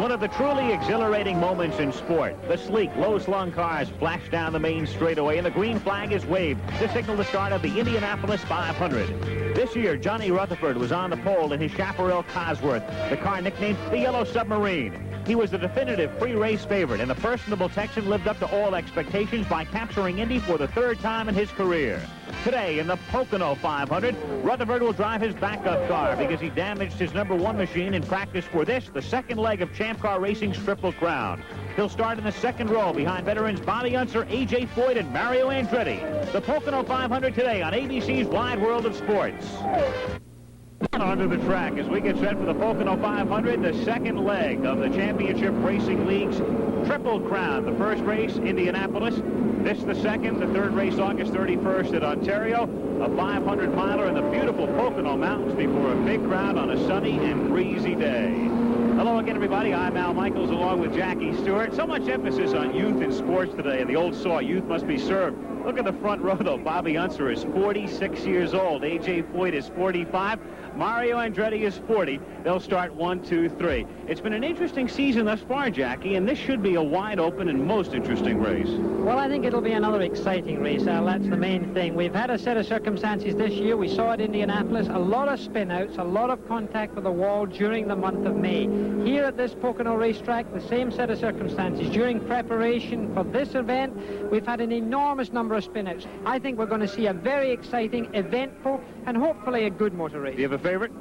one of the truly exhilarating moments in sport. The sleek, low-slung cars flash down the main straightaway, and the green flag is waved to signal the start of the Indianapolis 500. This year, Johnny Rutherford was on the pole in his Chaparral Cosworth, the car nicknamed the Yellow Submarine. He was the definitive pre-race favorite, and the personable Texan lived up to all expectations by capturing Indy for the third time in his career. Today, in the Pocono 500, Rutherford will drive his backup car because he damaged his #1 machine in practice for this, the second leg of Champ Car Racing's Triple Crown. He'll start in the second row behind veterans Bobby Unser, A.J. Foyt, and Mario Andretti. The Pocono 500 today on ABC's Wide World of Sports. Onto the track as we get set for the Pocono 500, the second leg of the Championship Racing League's Triple Crown. The first race, Indianapolis. This the second. The third race, August 31st at Ontario. A 500-miler in the beautiful Pocono Mountains before a big crowd on a sunny and breezy day. Hello again, everybody. I'm Al Michaels along with Jackie Stewart. So much emphasis on youth in sports today, and the old saw, youth must be served. Look at the front row, though. Bobby Unser is 46 years old. A.J. Foyt is 45. Mario Andretti is 40. They'll start 1, 2, 3. It's been an interesting season thus far, Jackie, and this should be a wide-open and most interesting race. Well, I think it'll be another exciting race, Al. That's the main thing. We've had a set of circumstances this year. We saw at Indianapolis a lot of spin-outs, a lot of contact with the wall during the month of May. Here at this Pocono racetrack, the same set of circumstances. During preparation for this event, we've had an enormous number of spin-outs. I think we're going to see a very exciting, eventful, and hopefully a good motor race. Do you have a favorite?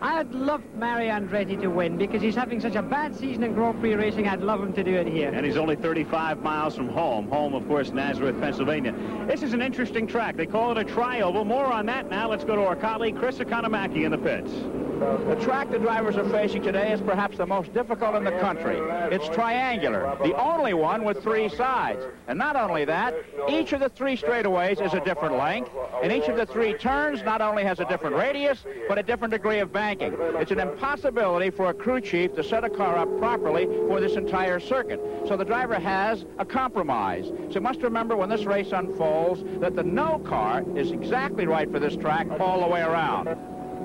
I'd love Mario Andretti to win because he's having such a bad season in Grand Prix racing. I'd love him to do it here. And he's only 35 miles from home. Home, of course, Nazareth, Pennsylvania. This is an interesting track. They call it a tri-oval. More on that now. Let's go to our colleague, Chris ECONOMAKI in the pits. The track the drivers are facing today is perhaps the most difficult in the country. It's triangular, the only one with 3 sides. And not only that, each of the 3 straightaways is a different length, and each of the 3 turns not only has a different radius, but a different degree of banking. It's an impossibility for a crew chief to set a car up properly for this entire circuit. So the driver has a compromise. So you must remember when this race unfolds that the no car is exactly right for this track all the way around.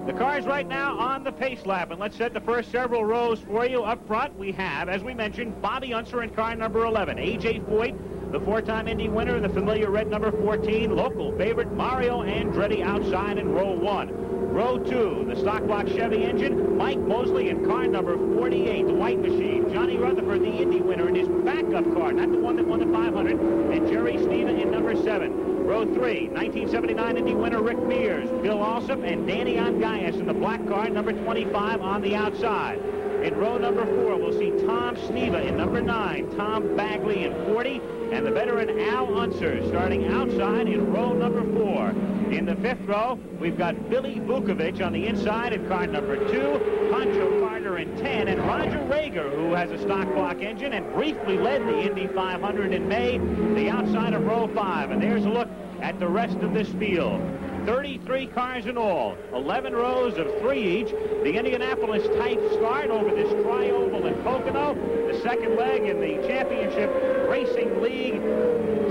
The cars right now on the pace lap, and let's set the first several rows for you. Up front, we have, as we mentioned, Bobby Unser in car number 11. A.J. Foyt, the 4-time Indy winner, the familiar red number 14. Local favorite Mario Andretti outside in row 1. Row 2, the stock block Chevy engine. Mike Mosley in car number 48, the white machine. Johnny Rutherford, the Indy winner, in his backup car, not the one that won the 500. And Jerry SNEVA in number 7. Row 3, 1979 Indy winner Rick Mears, Bill ALSUP, and Danny ONGAIS in the black car, number 25 on the outside. In row number 4, we'll see Tom SNEVA in number 9, Tom Bagley in 40, and the veteran Al Unser starting outside in row number 4. In the 5th row, we've got Billy VUKOVICH on the inside in car number 2, Pancho Carter in 10, and Roger Rager, who has a stock block engine and briefly led the Indy 500 in May, the outside of row 5. And there's a look at the rest of this field. 33 cars in all, 11 rows of 3 each. The Indianapolis type start over this tri-oval in Pocono. The second leg in the Championship Racing League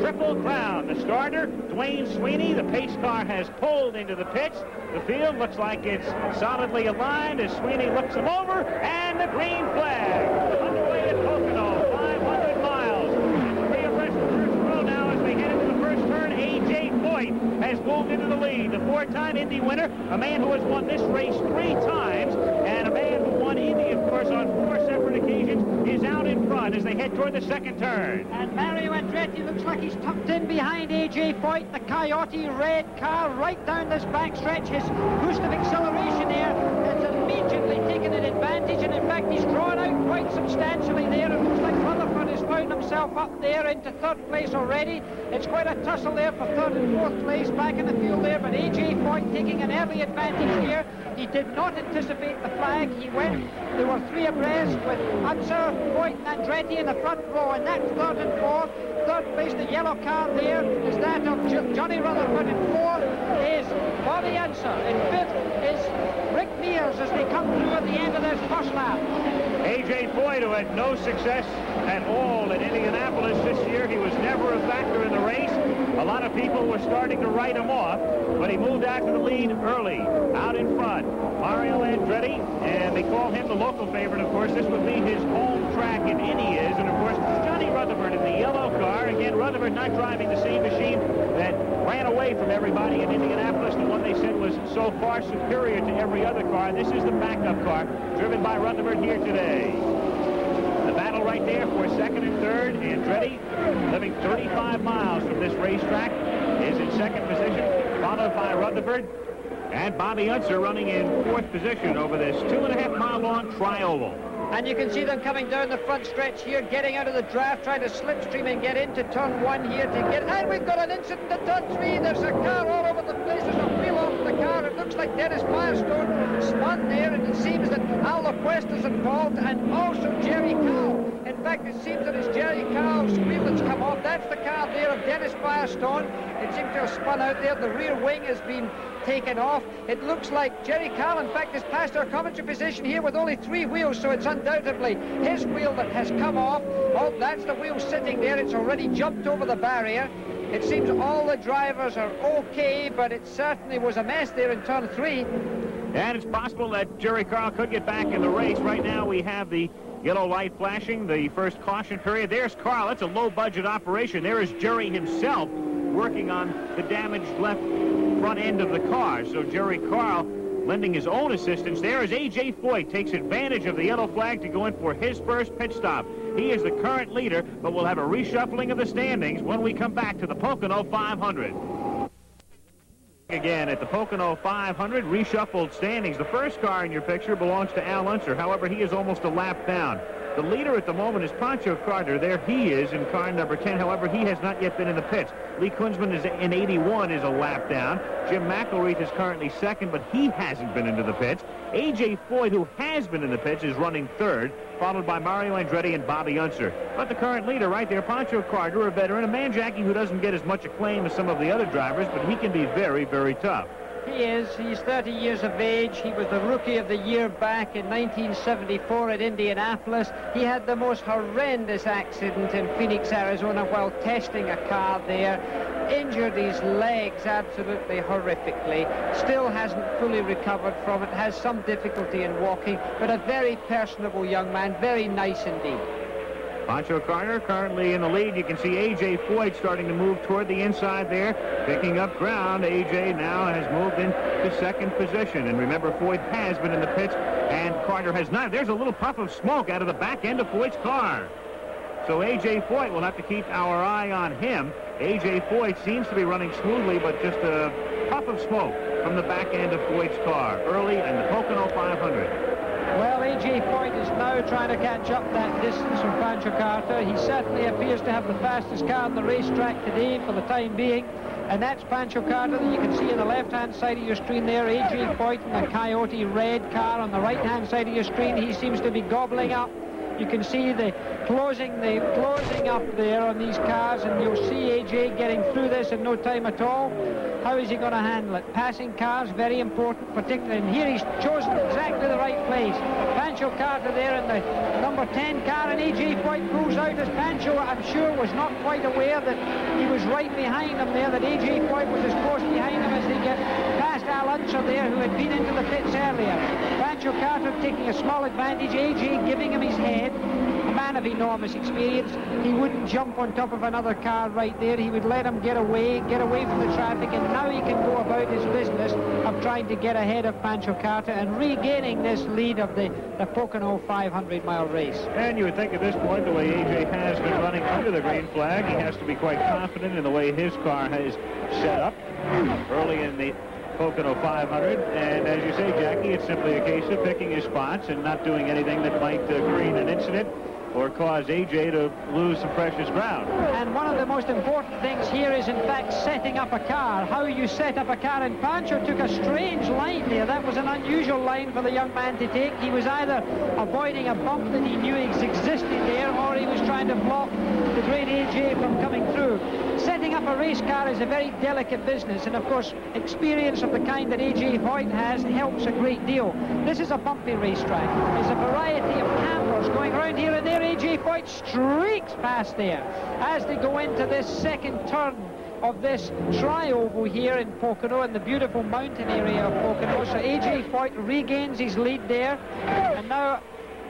Triple Crown. The starter, Dwayne Sweeney. The pace car has pulled into the pits. The field looks like it's solidly aligned as Sweeney looks him over, and the green flag. Underway at Pocono, 500 miles. And the rear first row now as we head into the first turn. A.J. Foyt has moved into the lead. The 4-time Indy winner, a man who has won this race 3 times, and a man who won Indy, of course, on 4 separate occasions, is out in front as they head toward the second turn. And Mario Andretti looks like he's tucked in behind A.J. Foyt, the Coyote red car, right down this backstretch. His boost of acceleration there has immediately taken an advantage, and in fact, he's drawn out quite substantially there. It looks like Rutherford has found himself up there into 3rd place already. It's quite a tussle there for 3rd and 4th place back in the field there, but A.J. Foyt taking an early advantage here. He did not anticipate the flag. He went, there were 3 abreast with Unser, Foyt, and Andretti in the front row, and that's 3rd and 4th. 3rd place, the yellow car there is that of Johnny Rutherford. In 4th is Bobby Unser. In 5th is Rick Mears as they come through at the end of this first lap. A.J. Foyt, who had no success at all in Indianapolis this year. He was never a factor in the race. A lot of people were starting to write him off, but he moved out to the lead early, out in front. Mario Andretti and they call him the local favorite. Of course, this would be his home track, and he is. And, of course, Johnny Rutherford in the yellow car. Again, Rutherford not driving the same machine that ran away from everybody in Indianapolis, the one they said was so far superior to every other car. This is the backup car driven by Rutherford here today. The battle right there for second and third. Andretti, living 35 miles from this racetrack, is in second position, followed by Rutherford. And Bobby Unser running in fourth position over this 2.5-mile long tri-oval. And you can see them coming down the front stretch here, getting out of the draft, trying to slipstream and get into turn 1 here to get... And we've got an incident at turn 3. There's a car all over the place. There's a wheel off the car. It looks like Dennis Firestone spun there, and it seems that Al Quest is involved, and also Jerry Cowell. In fact, it seems that it's Jerry Cowell's wheel that's come off. That's the car there of Dennis Firestone. It seems to have spun out there. The rear wing has been taken off. It looks like Jerry Cowell, in fact, has passed our commentary position here with only 3 wheels, so it's undoubtedly his wheel that has come off. Oh, that's the wheel sitting there. It's already jumped over the barrier. It seems all the drivers are okay, but it certainly was a mess there in turn 3. And it's possible that Jerry Carl could get back in the race. Right now we have the yellow light flashing, the first caution period. There's Carl. That's a low-budget operation. There is Jerry himself working on the damaged left front end of the car. So Jerry Carl lending his own assistance. There is A.J. Foyt, takes advantage of the yellow flag to go in for his first pit stop. He is the current leader, but we'll have a reshuffling of the standings when we come back to the Pocono 500. Again at the Pocono 500, reshuffled standings. The first car in your picture belongs to Al Unser. However, he is almost a lap down. The leader at the moment is Pancho Carter. There he is in car number 10. However, he has not yet been in the pits. Lee Kunzman is in 81, is a lap down. Jim McElreath is currently second, but he hasn't been into the pits. A.J. Foyt, who has been in the pits, is running third, followed by Mario Andretti and Bobby Unser. But the current leader right there, Pancho Carter, a veteran, a man, Jackie, who doesn't get as much acclaim as some of the other drivers, but he can be very, very tough. He is. He's 30 years of age. He was the Rookie of the Year back in 1974 at Indianapolis. He had the most horrendous accident in Phoenix, Arizona while testing a car there. Injured his legs absolutely horrifically. Still hasn't fully recovered from it. Has some difficulty in walking, but a very personable young man. Very nice indeed. Pancho Carter currently in the lead. You can see A.J. Foyt starting to move toward the inside there, picking up ground. A.J. now has moved into second position. And remember, Foyt has been in the pits, and Carter has not. There's a little puff of smoke out of the back end of Foyt's car. So A.J. Foyt will have to keep our eye on him. A.J. Foyt seems to be running smoothly, but just a puff of smoke from the back end of Foyt's car early in the Pocono 500. Well, A.J. Foyt is now trying to catch up that distance from Pancho Carter. He certainly appears to have the fastest car on the racetrack today for the time being. And that's Pancho Carter that you can see on the left-hand side of your screen there. A.J. Foyt in the Coyote red car on the right-hand side of your screen. He seems to be gobbling up. You can see the closing up there on these cars, and you'll see A.J. getting through this in no time at all. How is he going to handle it? Passing cars, very important, particularly. And here he's chosen exactly the right place. Pancho Carter there in the number 10 car, and A.J. Foyt pulls out as Pancho, I'm sure, was not quite aware that he was right behind him there, that A.J. Foyt was as close behind him as they get past Al Unser there, who had been into the pits earlier. Pancho Carter taking a small advantage, A.J. giving him his head. A man of enormous experience. He wouldn't jump on top of another car right there. He would let him get away from the traffic, and now he can go about his business of trying to get ahead of Pancho Carter and regaining this lead of the Pocono 500-mile race. And you would think at this point, the way A.J. has been running under the green flag, he has to be quite confident in the way his car has set up early in the Pocono 500, and as you say, Jackie, it's simply a case of picking his spots and not doing anything that might create an incident or cause A.J. to lose some precious ground. And one of the most important things here is, in fact, setting up a car. How you set up a car, and Pancho took a strange line there. That was an unusual line for the young man to take. He was either avoiding a bump that he knew existed there, or he was trying to block the great A.J. from coming through. Setting up a race car is a very delicate business, and of course, experience of the kind that A.J. Foyt has helps a great deal. This is a bumpy racetrack. There's a variety of campers going around here and there. A.J. Foyt streaks past there as they go into this second turn of this tri-oval here in Pocono, in the beautiful mountain area of Pocono. So AJ Foyt regains his lead there, and now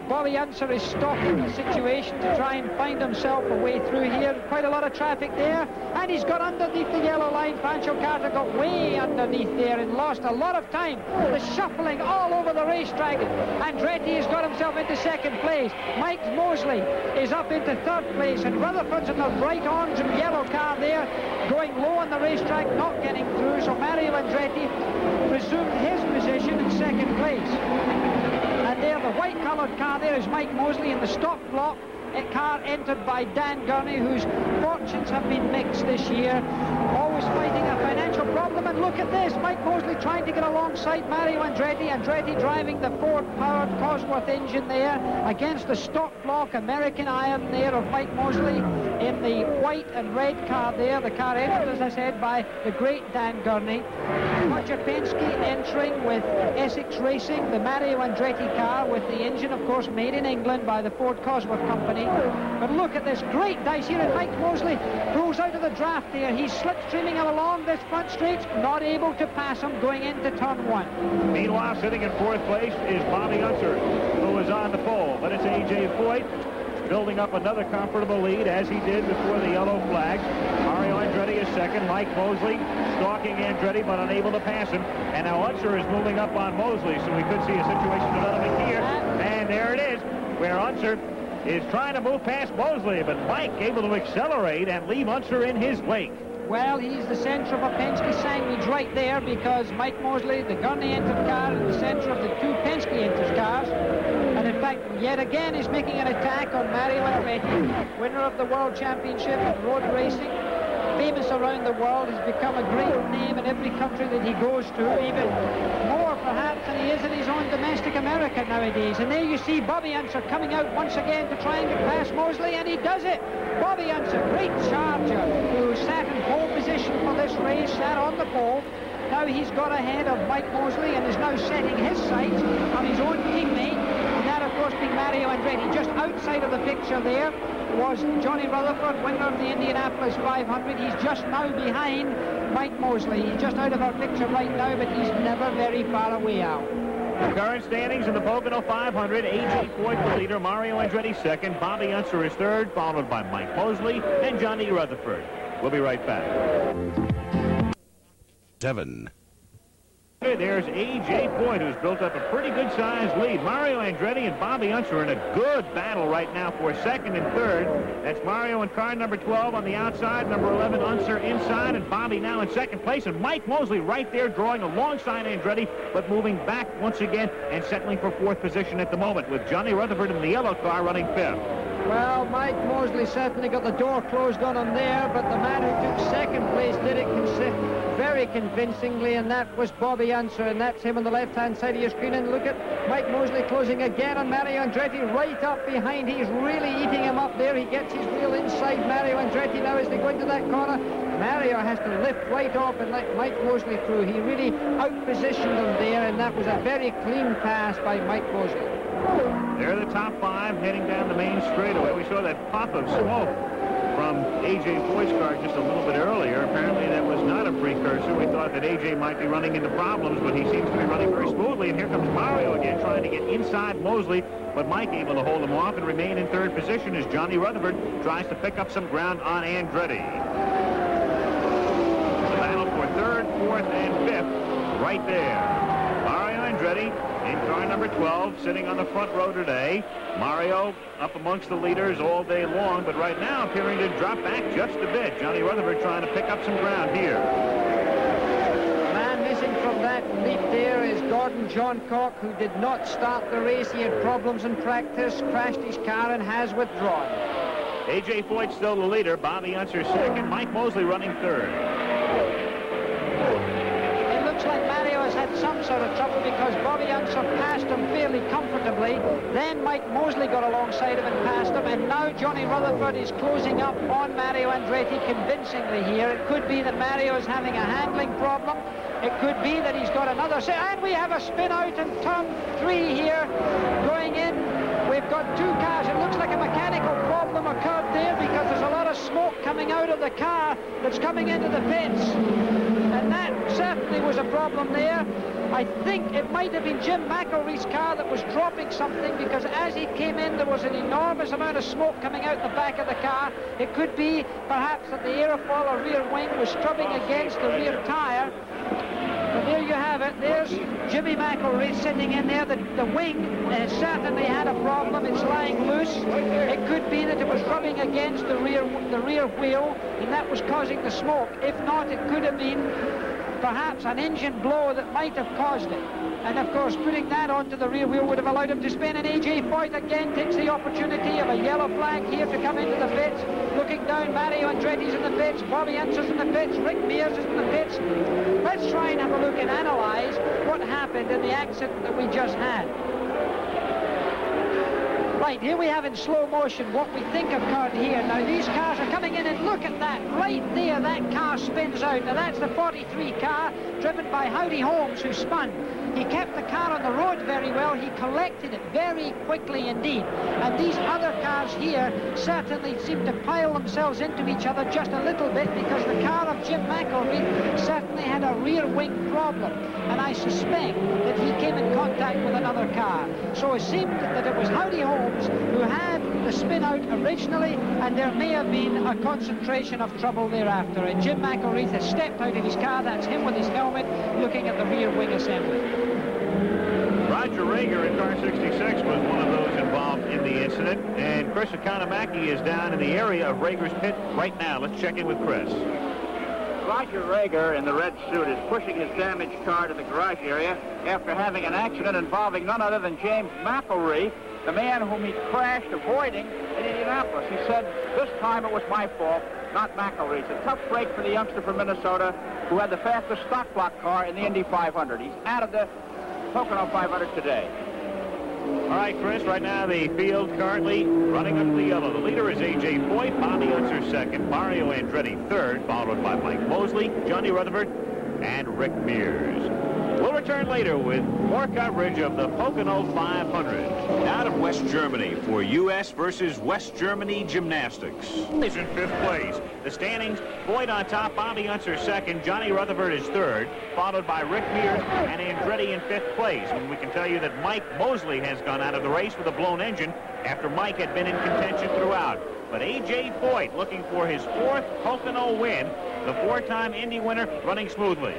Bobby Unser is stopping the situation to try and find himself a way through here. Quite a lot of traffic there, and he's got underneath the yellow line. Pancho Carter got way underneath there and lost a lot of time. The shuffling all over the racetrack. Andretti has got himself into second place. Mike Mosley is up into third place, and Rutherford's in the bright orange and yellow car there, going low on the racetrack, not getting through. So Mario Andretti resumed his position in second place. And there, the white-coloured car there is Mike Mosley in the stock block. A car entered by Dan Gurney, whose fortunes have been mixed this year, always fighting a financial problem. And look at this, Mike Mosley trying to get alongside Mario Andretti. Andretti driving the Ford-powered Cosworth engine there against the stock block American iron there of Mike Mosley in the white and red car there. The car entered, as I said, by the great Dan Gurney. Roger Penske entering with Essex Racing, the Mario Andretti car, with the engine, of course, made in England by the Ford Cosworth company. But look at this great dice here, and Mike Mosley pulls out of the draft there. He's slipstreaming along this front straight, not able to pass him going into turn one. Meanwhile, sitting in fourth place is Bobby Unser, who is on the pole. But it's A.J. Foyt building up another comfortable lead, as he did before the yellow flag. Mario Andretti is second. Mike Mosley stalking Andretti, but unable to pass him. And now Unser is moving up on Mosley, so we could see a situation developing here. And there it is, where Unser is trying to move past Mosley, but Mike able to accelerate and leave Unser in his wake. Well, he's the centre of a Penske sandwich right there, because Mike Mosley, the Gurney entered car, in the centre of the two Penske entered cars. And in fact, yet again, he's making an attack on Mario Andretti, winner of the World Championship in road racing. Famous around the world, has become a great name in every country that he goes to, even more perhaps than he is in his own domestic America nowadays. And there you see Bobby Unser coming out once again to try and get past Mosley, and he does it. Bobby Unser, great charger, who sat in pole position for this race, sat on the pole. Now he's got ahead of Mike Mosley and is now setting his sights on his own teammate, and that of course being Mario Andretti. Just outside of the picture there was Johnny Rutherford, winner of the Indianapolis 500. He's just now behind Mike Mosley. He's just out of our picture right now, but he's never very far away out. The current standings in the Pocono 500, A.J. Foyt the leader, Mario Andretti second, Bobby Unser is third, followed by Mike Mosley and Johnny Rutherford. We'll be right back. 7. There's A.J. Foyt, who's built up a pretty good-sized lead. Mario Andretti and Bobby Unser in a good battle right now for second and third. That's Mario in car number 12 on the outside, number 11 Unser inside, and Bobby now in second place. And Mike Mosley right there drawing alongside Andretti, but moving back once again and settling for fourth position at the moment, with Johnny Rutherford in the yellow car running fifth. Well, Mike Mosley certainly got the door closed on him there, but the man who took second place did it very convincingly, and that was Bobby Unser, and that's him on the left-hand side of your screen. And look at Mike Mosley closing again on Mario Andretti right up behind. He's really eating him up there. He gets his wheel inside Mario Andretti now as they go into that corner. Mario has to lift right off and let Mike Mosley through. He really out-positioned him there, and that was a very clean pass by Mike Mosley. They're the top five heading down the main straightaway. We saw that pop of smoke from A.J. Foyt's car just a little bit earlier. Apparently that was not a precursor. We thought that A.J. might be running into problems, but he seems to be running very smoothly. And here comes Mario again trying to get inside Mosley, but Mike able to hold him off and remain in third position as Johnny Rutherford tries to pick up some ground on Andretti. The battle for third, fourth, and fifth right there. Mario Andretti in car number 12, sitting on the front row today. Mario up amongst the leaders all day long, but right now appearing to drop back just a bit. Johnny Rutherford trying to pick up some ground here. Man missing from that lead there is Gordon Johncock, who did not start the race. He had problems in practice, crashed his car, and has withdrawn. A.J. Foyt still the leader. Bobby Unser second. Mike Mosley running third. Like Mario has had some sort of trouble, because Bobby Unser passed him fairly comfortably. Then Mike Mosley got alongside him and passed him, and now Johnny Rutherford is closing up on Mario Andretti convincingly here. It could be that Mario is having a handling problem. It could be that he's got another... And we have a spin out in turn 3 here. Going in, we've got two cars. It looks like a mechanical problem problem occurred there because there's a lot of smoke coming out of the car that's coming into the pits. And that certainly was a problem there. I think it might have been Jim McElreath's car that was dropping something, because as he came in there was an enormous amount of smoke coming out the back of the car. It could be perhaps that the aerofoil or rear wing was scrubbing against the rear tire. But there you have it. There's Jimmy McElreath sitting in there. The wing certainly had a problem. It's lying loose. It could be that it was rubbing against the rear wheel, and that was causing the smoke. If not, it could have been perhaps an engine blow that might have caused it. And of course, putting that onto the rear wheel would have allowed him to spin. And A.J. Foyt again takes the opportunity of a yellow flag here to come into the pits. Looking down, Mario Andretti's in the pits, Bobby Unser's in the pits, Rick Mears is in the pits. Let's try and have a look and analyze what happened in the accident that we just had. Right, here we have in slow motion what we think occurred here. Now, these cars are coming in, and look at that. Right there, that car spins out. Now, that's the 43 car driven by Howdy Holmes, who spun. He kept the car on the road very well. He collected it very quickly indeed. And these other cars here certainly seem to pile themselves into each other just a little bit, because the car of Jim McElreath certainly had a rear wing problem. And I suspect that he came in contact with another car. So it seemed that it was Howdy Holmes who had the spin out originally, and there may have been a concentration of trouble thereafter. And Jim McElreath has stepped out of his car. That's him with his helmet looking at the rear wing assembly. Roger Rager in car 66 was one of those involved in the incident, and Chris ECONOMAKI is down in the area of Rager's pit right now. Let's check in with Chris. Roger Rager in the red suit is pushing his damaged car to the garage area after having an accident involving none other than James McElreath, the man whom he crashed avoiding in Indianapolis. He said, "This time it was my fault, not McElreath's." A tough break for the youngster from Minnesota who had the fastest stock block car in the Indy 500. He's added the Pocono 500 today. All right, Chris, right now the field currently running up the yellow. The leader is A.J. Foyt, Bobby Unser second, Mario Andretti third, followed by Mike Mosley, Johnny Rutherford, and Rick Mears. We'll return later with more coverage of the Pocono 500. Out of West Germany for U.S. versus West Germany gymnastics. Is in fifth place. The standings, Foyt on top, Bobby Unser second, Johnny Rutherford is third, followed by Rick Mears and Andretti in fifth place. And we can tell you that Mike Mosley has gone out of the race with a blown engine after Mike had been in contention throughout. But A.J. Foyt looking for his fourth Pocono win, the four-time Indy winner running smoothly.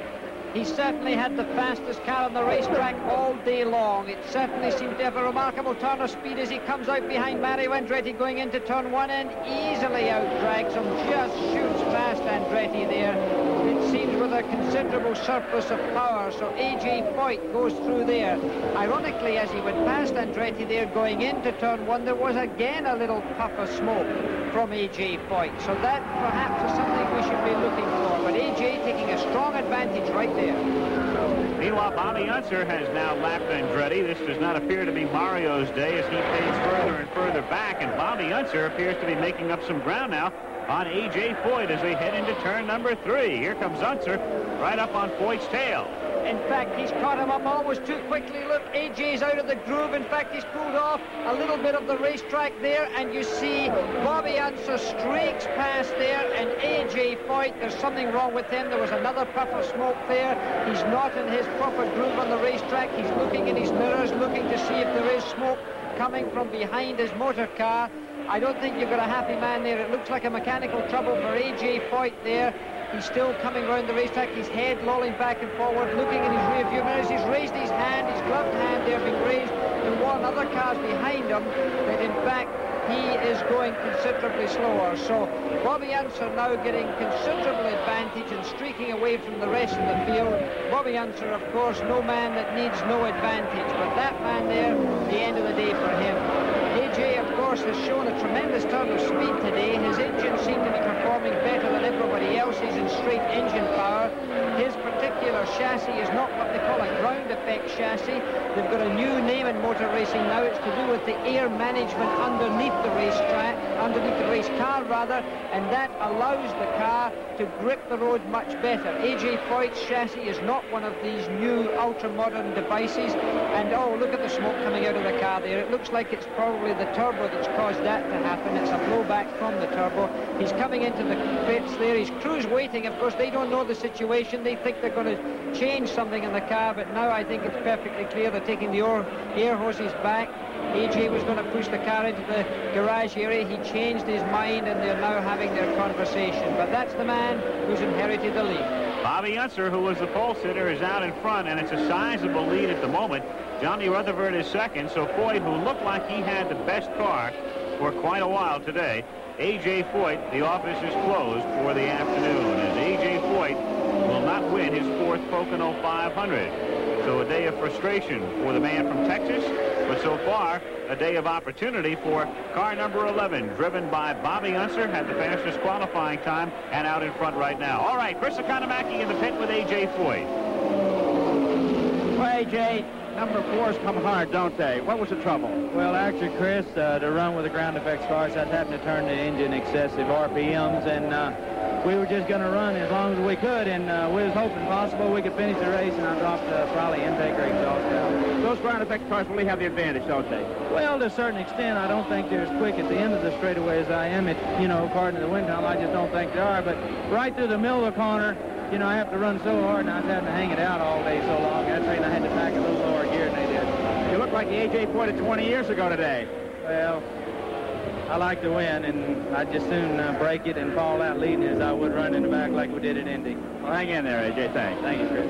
He certainly had the fastest car on the racetrack all day long. It certainly seemed to have a remarkable turn of speed as he comes out behind Mario Andretti going into turn one, and easily out-drags him. Just shoots past Andretti there. It seems with a considerable surplus of power. So A.J. Foyt goes through there. Ironically, as he went past Andretti there going into turn one, there was again a little puff of smoke from A.J. Foyt. So that perhaps is something we should be looking for. But A.J. taking a strong advantage right there. Meanwhile, Bobby Unser has now lapped Andretti. This does not appear to be Mario's day as he fades further and further back, and Bobby Unser appears to be making up some ground now on A.J. Foyt as they head into turn number 3. Here comes Unser right up on Foyt's tail. In fact, he's caught him up almost too quickly. Look, A.J.'s out of the groove. In fact, he's pulled off a little bit of the racetrack there, and you see Bobby Unser streaks past there, and A.J. Foyt, there's something wrong with him. There was another puff of smoke there. He's not in his proper groove on the racetrack. He's looking in his mirrors, looking to see if there is smoke coming from behind his motor car. I don't think you've got a happy man there. It looks like a mechanical trouble for A.J. Foyt there. He's still coming around the racetrack, his head lolling back and forward, looking in his rear view mirrors. He's raised his hand, his gloved hand there being raised to warn other cars behind him that in fact he is going considerably slower. So Bobby Unser now getting considerable advantage and streaking away from the rest of the field. Bobby Unser, of course, no man that needs no advantage, but that man there, the end of the day for him. A.J., of course, has shown a tremendous turn of speed today. His engine seemed to be performing better than everybody else's in straight engine power. His particular chassis is not what they call a ground effect chassis. They've got a new name in motor racing now. It's to do with the air management underneath the racetrack, underneath the race car rather, and that allows the car to grip the road much better. A.J. Foyt's chassis is not one of these new ultra-modern devices, and oh, look at the smoke coming out of the car there. It looks like it's probably the turbo that's caused that to happen. It's a blowback from the turbo. He's coming into the pits there. His crew's waiting. Of course, they don't know the situation. They think they're going to change something in the car, but now I think it's perfectly clear they're taking the air hoses back. AJ was going to push the car into the garage area. He changed his mind, and they're now having their conversation. But that's the man who's inherited the lead. Bobby Unser, who was the pole sitter, is out in front, and it's a sizable lead at the moment. Johnny Rutherford is second, so Foyt, who looked like he had the best car for quite a while today. A.J. Foyt, the office is closed for the afternoon, as A.J. Foyt will not win his fourth Pocono 500. So a day of frustration for the man from Texas, but so far a day of opportunity for car number 11, driven by Bobby Unser, had the fastest qualifying time and out in front right now. All right, Chris ECONOMAKI in the pit with A.J. Foyt. Well, A.J., number 4s come hard, don't they? What was the trouble? Well, actually, Chris, to run with the ground effects cars, I'd happen to turn the engine excessive RPMs, and we were just going to run as long as we could, and we was hoping possible we could finish the race, and I dropped probably intake or exhaust out. Those ground effects cars really have the advantage, don't they? Well, to a certain extent, I don't think they're as quick at the end of the straightaway as I am at, you know, according to the wind tunnel. I just don't think they are, but right through the middle of the corner, you know, I have to run so hard, and I was having to hang it out all day so long. That's the reason I had to pack a little lower gear than they did. You look like the A.J. Foyt of 20 years ago today. Well, I like to win, and I'd just soon break it and fall out leading as I would run in the back like we did at Indy. Well, hang in there, A.J. Thanks. Thank you, Chris.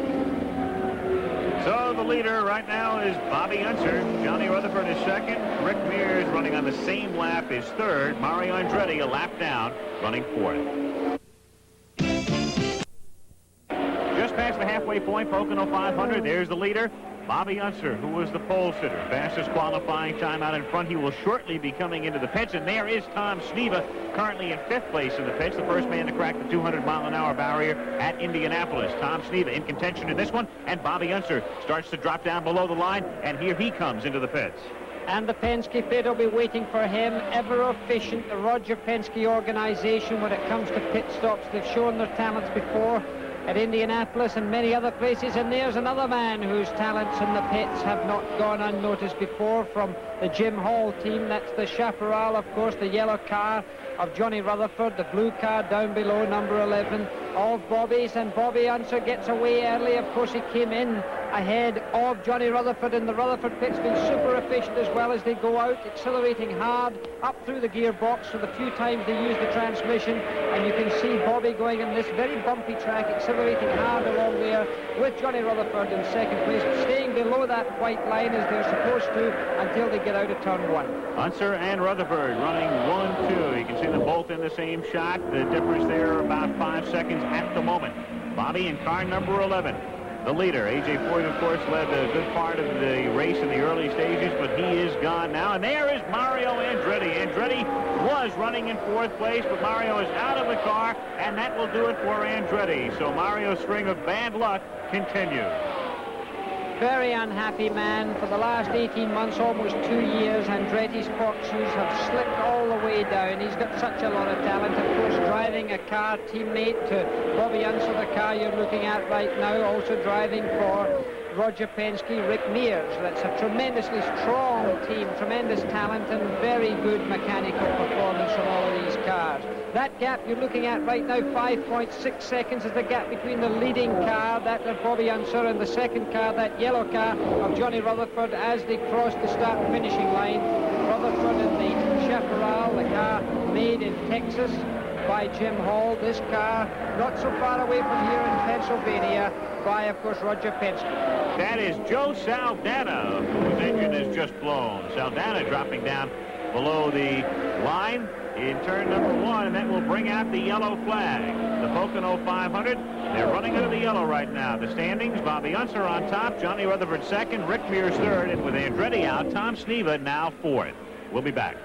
So the leader right now is Bobby Unser. Johnny Rutherford is second. Rick Mears running on the same lap is third. Mario Andretti a lap down, running fourth. Just past the halfway point, Pocono 500. There's the leader, Bobby Unser, who was the pole sitter. Fastest qualifying time out in front. He will shortly be coming into the pits. And there is Tom SNEVA, currently in 5th place in the pits, the first man to crack the 200-mile-an-hour barrier at Indianapolis. Tom SNEVA in contention in this one, and Bobby Unser starts to drop down below the line, and here he comes into the pits. And the Penske pit will be waiting for him. Ever efficient, the Roger Penske organization when it comes to pit stops. They've shown their talents before at Indianapolis and many other places, and there's another man whose talents in the pits have not gone unnoticed before from the Jim Hall team. That's the Chaparral, of course, the yellow car of Johnny Rutherford, the blue car down below, number 11 of Bobby's, and Bobby Unser gets away early. Of course, he came in ahead of Johnny Rutherford, and the Rutherford pit's been super efficient as well as they go out, accelerating hard up through the gearbox for the few times they use the transmission, and you can see Bobby going in this very bumpy track, accelerating hard along there with Johnny Rutherford in second place, staying below that white line as they're supposed to until they get out of turn 1. Unser and Rutherford running 1-2. You can see them both in the same shot. The difference there about 5 seconds at the moment. Bobby in car number 11. The leader, A.J. Foyt, of course, led a good part of the race in the early stages, but he is gone now. And there is Mario Andretti. Andretti was running in 4th place, but Mario is out of the car, and that will do it for Andretti. So Mario's string of bad luck continues. Very unhappy man. For the last 18 months, almost 2 years, Andretti's fortunes have slipped all the way down. He's got such a lot of talent. Of course, driving a car teammate to Bobby Unser, the car you're looking at right now, also driving for Roger Penske, Rick Mears. That's a tremendously strong team, tremendous talent, and very good mechanical performance from all of these cars. That gap you're looking at right now, 5.6 seconds, is the gap between the leading car, that of Bobby Unser, and the second car, that yellow car of Johnny Rutherford, as they cross the start and finishing line. Rutherford in the Chaparral, the car made in Texas by Jim Hall. This car not so far away from here in Pennsylvania by, of course, Roger Penske. That is Joe Saldana, whose engine is just blown. Saldana dropping down below the line in turn number 1, and that will bring out the yellow flag. The Pocono 500, they're running under the yellow right now. The standings, Bobby Unser on top, Johnny Rutherford second, Rick Mears third, and with Andretti out, Tom SNEVA now fourth. We'll be back.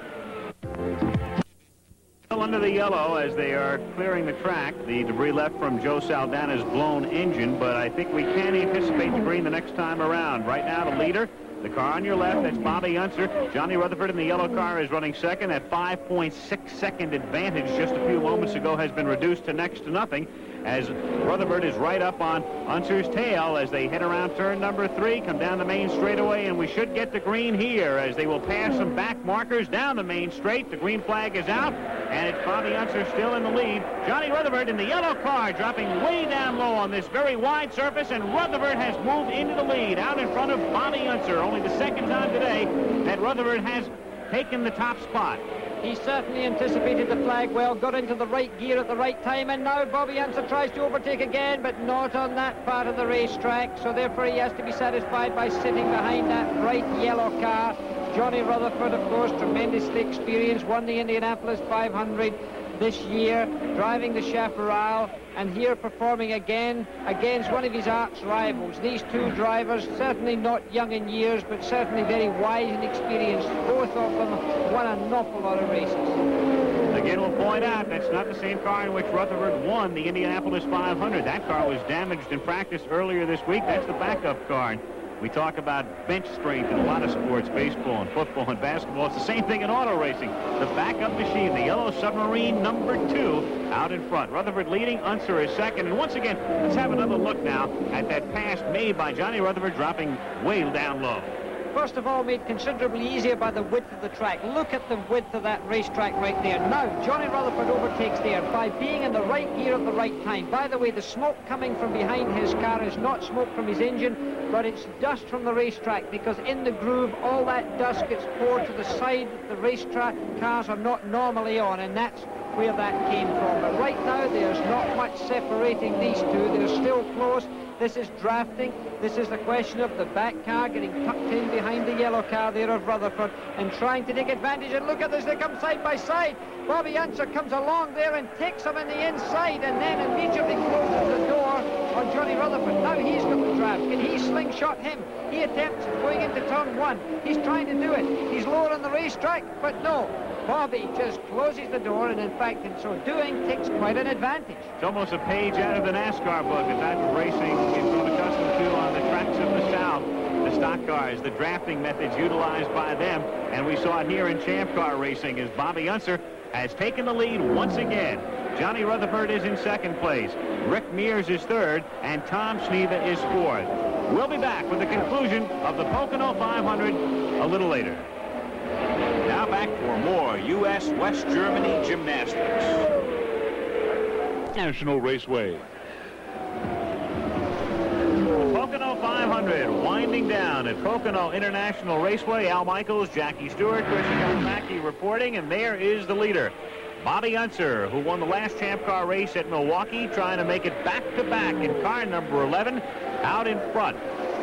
Under the yellow as they are clearing the track. The debris left from Joe Saldana's blown engine, but I think we can anticipate the green the next time around. Right now, the leader, the car on your left, that's Bobby Unser. Johnny Rutherford in the yellow car is running second. That 5.6-second advantage just a few moments ago has been reduced to next to nothing, as Rutherford is right up on Unser's tail as they head around turn number 3, come down the main straightaway, and we should get the green here as they will pass some back markers down the main straight. The green flag is out, and it's Bobby Unser still in the lead. Johnny Rutherford in the yellow car dropping way down low on this very wide surface, and Rutherford has moved into the lead out in front of Bobby Unser. Only the second time today that Rutherford has taken the top spot. He certainly anticipated the flag well, got into the right gear at the right time, and now Bobby Unser tries to overtake again, but not on that part of the racetrack, so therefore he has to be satisfied by sitting behind that bright yellow car. Johnny Rutherford, of course, tremendously experienced, won the Indianapolis 500 this year, driving the Chaparral, and here performing again against one of his arch rivals. These two drivers, certainly not young in years, but certainly very wise and experienced. Both of them won an awful lot of races. Again, we'll point out that's not the same car in which Rutherford won the Indianapolis 500. That car was damaged in practice earlier this week. That's the backup car. We talk about bench strength in a lot of sports, baseball and football and basketball. It's the same thing in auto racing. The backup machine, the yellow submarine number 2, out in front. Rutherford leading, Unser is second. And once again, let's have another look now at that pass made by Johnny Rutherford, dropping way down low. First of all, made considerably easier by the width of the track. Look at the width of that racetrack right there. Now, Johnny Rutherford overtakes there by being in the right gear at the right time. By the way, the smoke coming from behind his car is not smoke from his engine, but it's dust from the racetrack, because in the groove, all that dust gets poured to the side that the racetrack cars are not normally on, and that's where that came from. But right now, there's not much separating these two. They're still close. This is drafting. This is the question of the back car getting tucked in behind the yellow car there of Rutherford and trying to take advantage. And look at this, they come side by side. Bobby Unser comes along there and takes him in the inside, and then immediately closes the door on Johnny Rutherford. Now he's got the draft. Can he slingshot him? He attempts going into turn 1. He's trying to do it. He's lower on the racetrack, but no. Bobby just closes the door, and in fact, in so doing, takes quite an advantage. It's almost a page out of the NASCAR book, the type of racing you've grown accustomed to on the tracks of the South. The stock cars, the drafting methods utilized by them, and we saw it here in Champ Car racing as Bobby Unser has taken the lead once again. Johnny Rutherford is in second place. Rick Mears is third, and Tom SNEVA is fourth. We'll be back with the conclusion of the Pocono 500 a little later. Now back for more U.S. West Germany gymnastics. National Raceway. Pocono 500 winding down at Pocono International Raceway. Al Michaels, Jackie Stewart, Chris ECONOMAKI reporting, and there is the leader, Bobby Unser, who won the last Champ Car race at Milwaukee, trying to make it back-to-back in car number 11, out in front.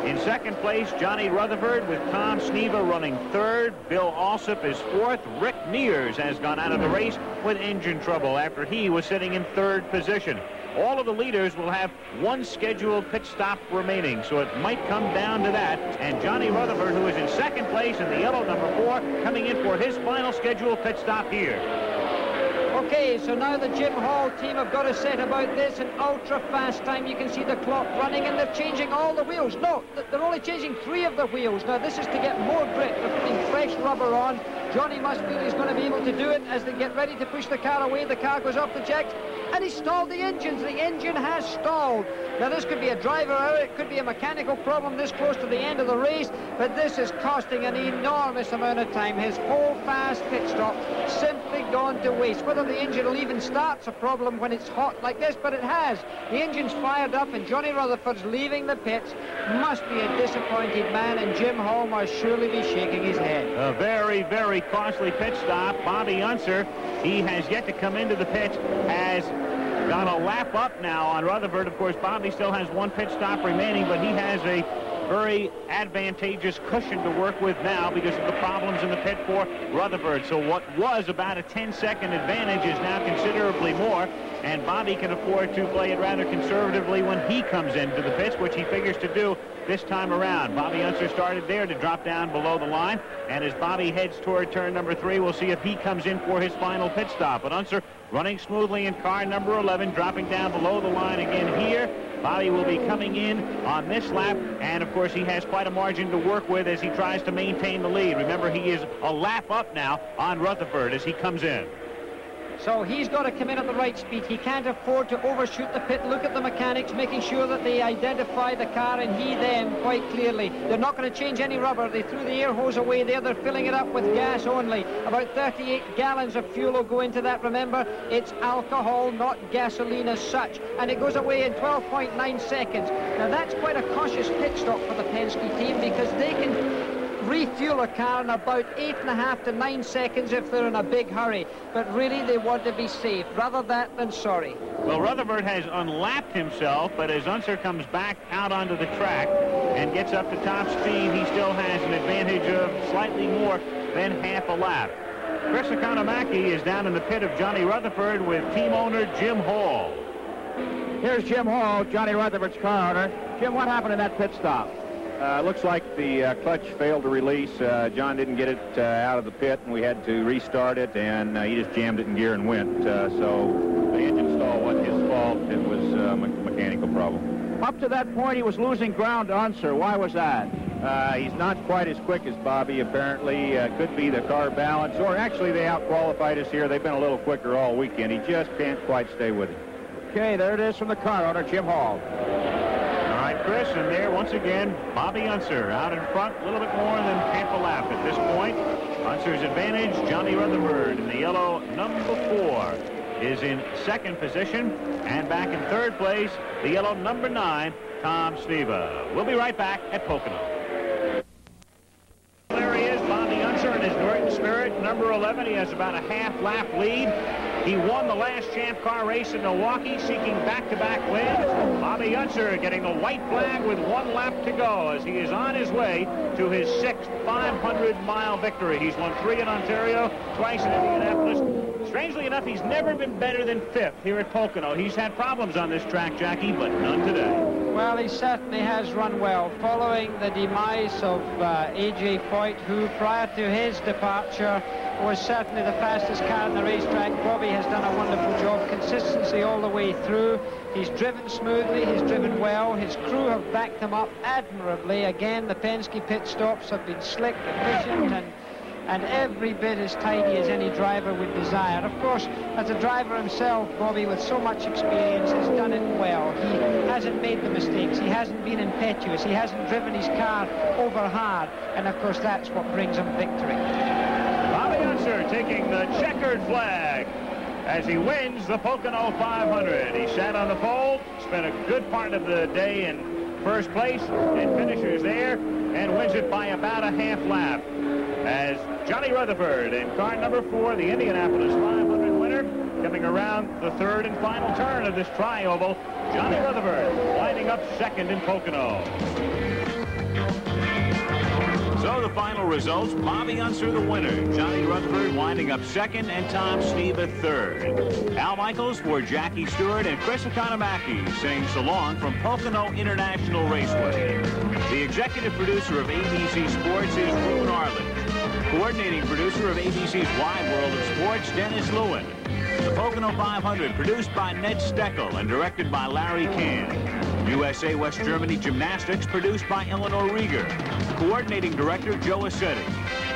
In second place, Johnny Rutherford with Tom SNEVA running third. Bill ALSUP is fourth. Rick Mears has gone out of the race with engine trouble after he was sitting in third position. All of the leaders will have one scheduled pit stop remaining, so it might come down to that. And Johnny Rutherford, who is in second place in the yellow number 4, coming in for his final scheduled pit stop here. Okay, so now the Jim Hall team have got to set about this in ultra-fast time. You can see the clock running, and they're changing all the wheels. No, they're only changing 3 of the wheels. Now, this is to get more grip. They're putting fresh rubber on. Johnny must feel he's going to be able to do it as they get ready to push the car away. The car goes off the jacks, and he stalled the engines. The engine has stalled. Now, this could be a driver error. It could be a mechanical problem this close to the end of the race, but this is costing an enormous amount of time. His whole fast pit stop simply gone to waste. Whether the engine will even start's a problem when it's hot like this, but it has. The engine's fired up, and Johnny Rutherford's leaving the pits. Must be a disappointed man, and Jim Hall must surely be shaking his head. A very, very costly pit stop. Bobby Unser, he has yet to come into the pits, has got a lap up now on Rutherford. Of course, Bobby still has one pit stop remaining, but he has a very advantageous cushion to work with now because of the problems in the pit for Rutherford. So what was about a 10-second advantage is now considerably more, and Bobby can afford to play it rather conservatively when he comes into the pits, which he figures to do this time around. Bobby Unser started there to drop down below the line, and as Bobby heads toward turn number 3, we'll see if he comes in for his final pit stop. But Unser running smoothly in car number 11, dropping down below the line again here. Bobby will be coming in on this lap, and of course he has quite a margin to work with as he tries to maintain the lead. Remember, he is a lap up now on Rutherford as he comes in. So he's got to come in at the right speed. He can't afford to overshoot the pit. Look at the mechanics, making sure that they identify the car and he them quite clearly. They're not going to change any rubber. They threw the air hose away there. They're filling it up with gas only. About 38 gallons of fuel will go into that. Remember, it's alcohol, not gasoline as such. And it goes away in 12.9 seconds. Now, that's quite a cautious pit stop for the Penske team because they can refuel a car in about 8.5 to 9 seconds if they're in a big hurry. But really, they want to be safe. Rather that than sorry. Well, Rutherford has unlapped himself, but as Unser comes back out onto the track and gets up to top speed, he still has an advantage of slightly more than half a lap. Chris ECONOMAKI is down in the pit of Johnny Rutherford with team owner Jim Hall. Here's Jim Hall, Johnny Rutherford's car owner. Jim, what happened in that pit stop? Looks like the clutch failed to release. John didn't get it out of the pit, and we had to restart it, and he just jammed it in gear and went. So the engine stall wasn't his fault. It was a mechanical problem. Up to that point, he was losing ground to Unser. Why was that? He's not quite as quick as Bobby, apparently. Could be the car balance, or actually they out-qualified us here. They've been a little quicker all weekend. He just can't quite stay with it. Okay, there it is from the car owner, Jim Hall. Chris, and there once again Bobby Unser out in front, a little bit more than half a lap at this point. Unser's advantage, Johnny Rutherford in the yellow number 4 is in second position, and back in third place, the yellow number 9, Tom SNEVA. We'll be right back at Pocono. There he is, Bobby Unser in his Norton Spirit, number 11. He has about a half lap lead. He won the last Champ Car race in Milwaukee, seeking back-to-back wins. Bobby Unser getting the white flag with 1 lap to go as he is on his way to his 6th 500-mile victory. He's won 3 in Ontario, twice in Indianapolis. Strangely enough, he's never been better than 5th here at Pocono. He's had problems on this track, Jackie, but none today. Well, he certainly has run well, following the demise of A.J. Foyt, who prior to his departure was certainly the fastest car on the racetrack. Bobby has done a wonderful job, consistency all the way through. He's driven smoothly, he's driven well. His crew have backed him up admirably. Again, the Penske pit stops have been slick, efficient, and every bit as tidy as any driver would desire. Of course, as a driver himself, Bobby, with so much experience, has done it well. He hasn't made the mistakes. He hasn't been impetuous. He hasn't driven his car over hard. And, of course, that's what brings him victory. Bobby Unser taking the checkered flag as he wins the Pocono 500. He sat on the pole, spent a good part of the day in first place, and finishes there and wins it by about a half lap. As Johnny Rutherford in car number 4, the Indianapolis 500 winner, coming around the 3rd and final turn of this tri-oval, Johnny Rutherford winding up 2nd in Pocono. So the final results, Bobby Unser the winner, Johnny Rutherford winding up 2nd, and Tom SNEVA 3rd. Al Michaels for Jackie Stewart and Chris ECONOMAKI saying so long from Pocono International Raceway. The executive producer of ABC Sports is Rune Arledge. Coordinating producer of ABC's Wide World of Sports, Dennis Lewin. The Pocono 500 produced by Ned Steckel and directed by Larry Kahn. USA West Germany Gymnastics produced by Eleanor Rieger. Coordinating director Joe Assetti.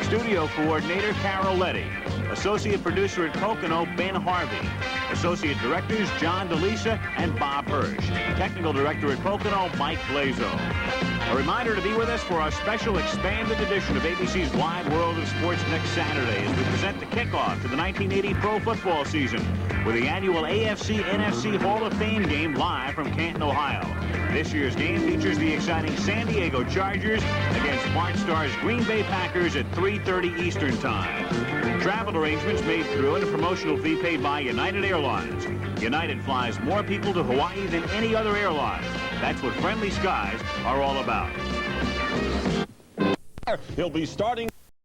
Studio coordinator Carol Letty. Associate producer at Pocono, Ben Harvey. Associate directors John DeLisa and Bob Hirsch. Technical director at Pocono, Mike Blazo. A reminder to be with us for our special expanded edition of ABC's Wide World of Sports next Saturday as we present the kickoff to the 1980 pro football season with the annual AFC-NFC Hall of Fame game live from Canton, Ohio. This year's game features the exciting San Diego Chargers against MarkStar's Green Bay Packers at 3:30 Eastern Time. Travel arrangements made through and a promotional fee paid by United Airlines. United flies more people to Hawaii than any other airline. That's what friendly skies are all about. He'll be starting